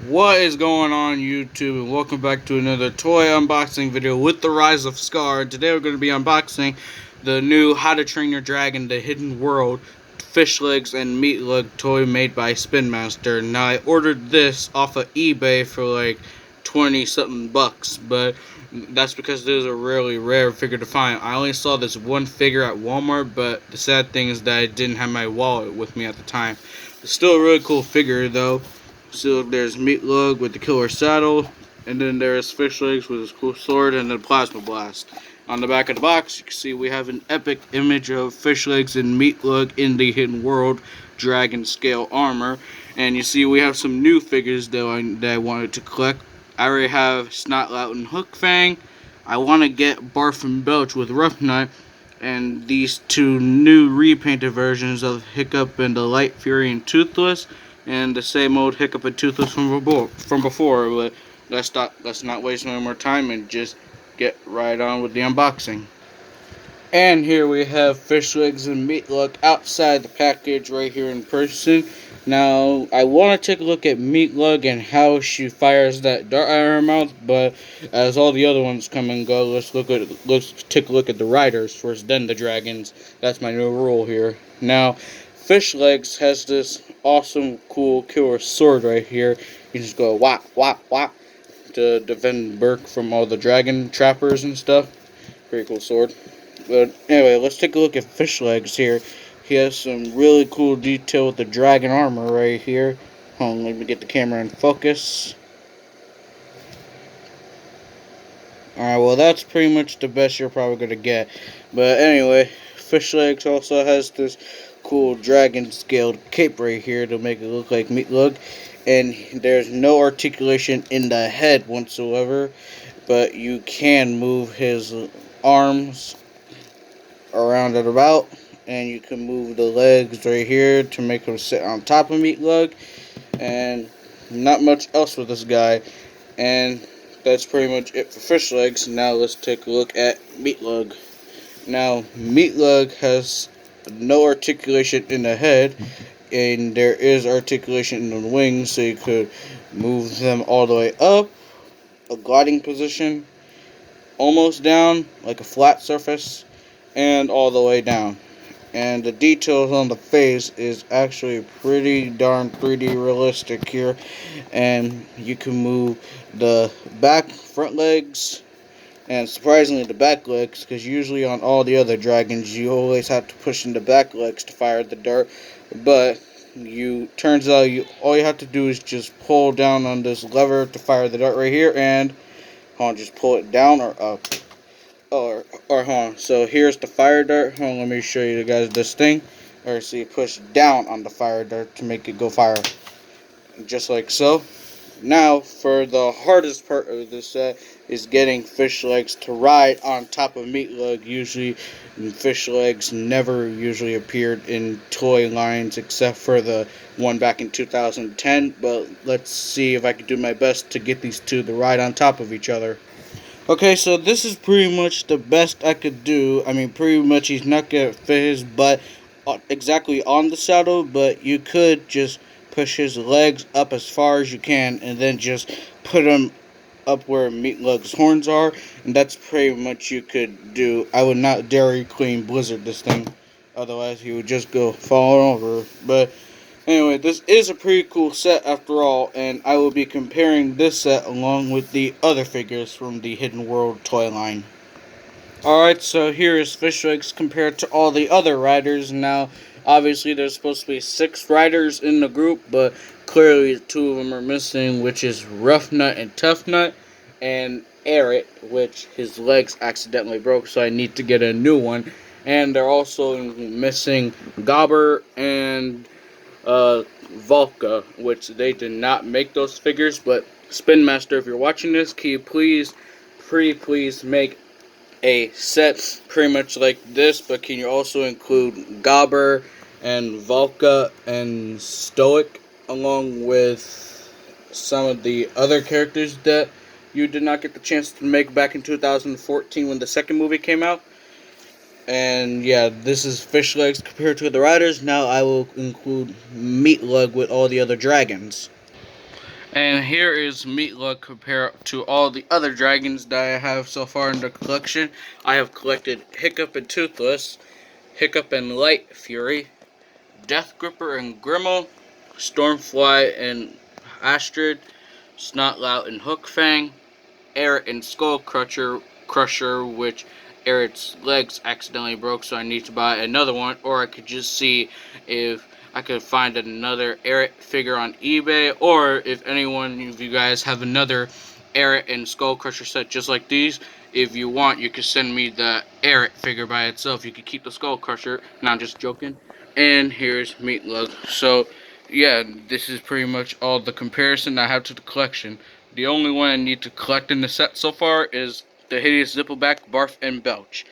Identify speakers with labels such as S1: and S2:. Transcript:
S1: What is going on YouTube, and welcome back to another toy unboxing video with the Rise of Scar. Today we're going to be unboxing the new How to Train Your Dragon The Hidden World Fishlegs and Meatlug toy made by Spin Master. Now I ordered this off of eBay for like 20 something bucks, but that's because this is a really rare figure to find. I only saw this one figure at Walmart, but the sad thing is that I didn't have my wallet with me at the time. It's still a really cool figure though. So there's Meatlug with the killer saddle, and then there's Fishlegs with his cool sword and then Plasma Blast. On the back of the box, you can see we have an epic image of Fishlegs and Meatlug in the Hidden World Dragon Scale armor. And you see we have some new figures that I wanted to collect. I already have Snotlout and Hookfang. I want to get Barf and Belch with Rough Nut. And these two new repainted versions of Hiccup and the Light Fury and Toothless. And the same old Hiccup and Toothless from before. But let's not waste no more time and just get right on with the unboxing. And here we have Fishlegs and Meatlug outside the package right here in person. Now, I want to take a look at Meatlug and how she fires that dart out of her mouth, but as all the other ones come and go, let's take a look at the riders first, then the dragons. That's my new rule here. Now, Fishlegs has this awesome, cool, killer sword right here. You just go whop, whop, whop to defend Burke from all the dragon trappers and stuff. Pretty cool sword. But anyway, let's take a look at Fishlegs here. He has some really cool detail with the dragon armor right here. Hold on, let me get the camera in focus. Alright, well that's pretty much the best you're probably going to get. But anyway, Fishlegs also has this cool dragon scaled cape right here to make it look like Meatlug. And there's no articulation in the head whatsoever. But you can move his arms around and about, and you can move the legs right here to make him sit on top of Meatlug, and not much else with this guy. And that's pretty much it for Fishlegs. Now let's take a look at Meatlug. Now Meatlug has no articulation in the head, and there is articulation in the wings, so you could move them all the way up, a gliding position, almost down like a flat surface, and all the way down. And the details on the face is actually pretty darn 3D realistic here. And you can move the front legs, and surprisingly the back legs, because usually on all the other dragons you always have to push in the back legs to fire the dart. But turns out all you have to do is just pull down on this lever to fire the dart right here, and just pull it down or up. Or hold on. So here's the fire dart. Hold on, let me show you guys this thing. Or so you push down on the fire dart to make it go fire. Just like so. Now for the hardest part of this set is getting Fishlegs to ride on top of Meatlug. Usually Fishlegs never usually appeared in toy lines except for the one back in 2010. But let's see if I can do my best to get these two to ride on top of each other. Okay, so this is pretty much the best I could do. I mean, pretty much he's not going to fit his butt exactly on the saddle, but you could just push his legs up as far as you can and then just put him up where Meatlug's horns are, and that's pretty much you could do. I would not Dairy Queen Blizzard this thing, otherwise he would just go falling over. But anyway, this is a pretty cool set after all, and I will be comparing this set along with the other figures from the Hidden World toy line. Alright, so here is Fishlegs compared to all the other riders. Now, obviously there's supposed to be 6 riders in the group, but clearly 2 of them are missing, which is Rough Nut and Tough Nut, and Eric, which his legs accidentally broke, so I need to get a new one. And they're also missing Gobber and Volca, which they did not make those figures. But Spin Master, if you're watching this, can you please make a set pretty much like this, but can you also include Gobber and Volca and Stoic along with some of the other characters that you did not get the chance to make back in 2014 when the second movie came out? And yeah, this is Fishlegs compared to the riders. Now I will include Meatlug with all the other dragons. And here is Meatlug compared to all the other dragons that I have so far in the collection. I have collected Hiccup and Toothless, Hiccup and Light Fury, Death Gripper and Grimmel, Stormfly and Astrid, Snotlout and Hookfang, Errant and Skull Crusher, which Errant's legs accidentally broke, so I need to buy another one, or I could just see if I could find another Errant figure on eBay, or if anyone of you guys have another Errant and Skull Crusher set just like these. If you want, you could send me the Errant figure by itself. You could keep the Skull Crusher. No, I'm just joking. And here's Meatlug. So, yeah, this is pretty much all the comparison I have to the collection. The only one I need to collect in the set so far is the hideous Zippleback, Barf, and Belch.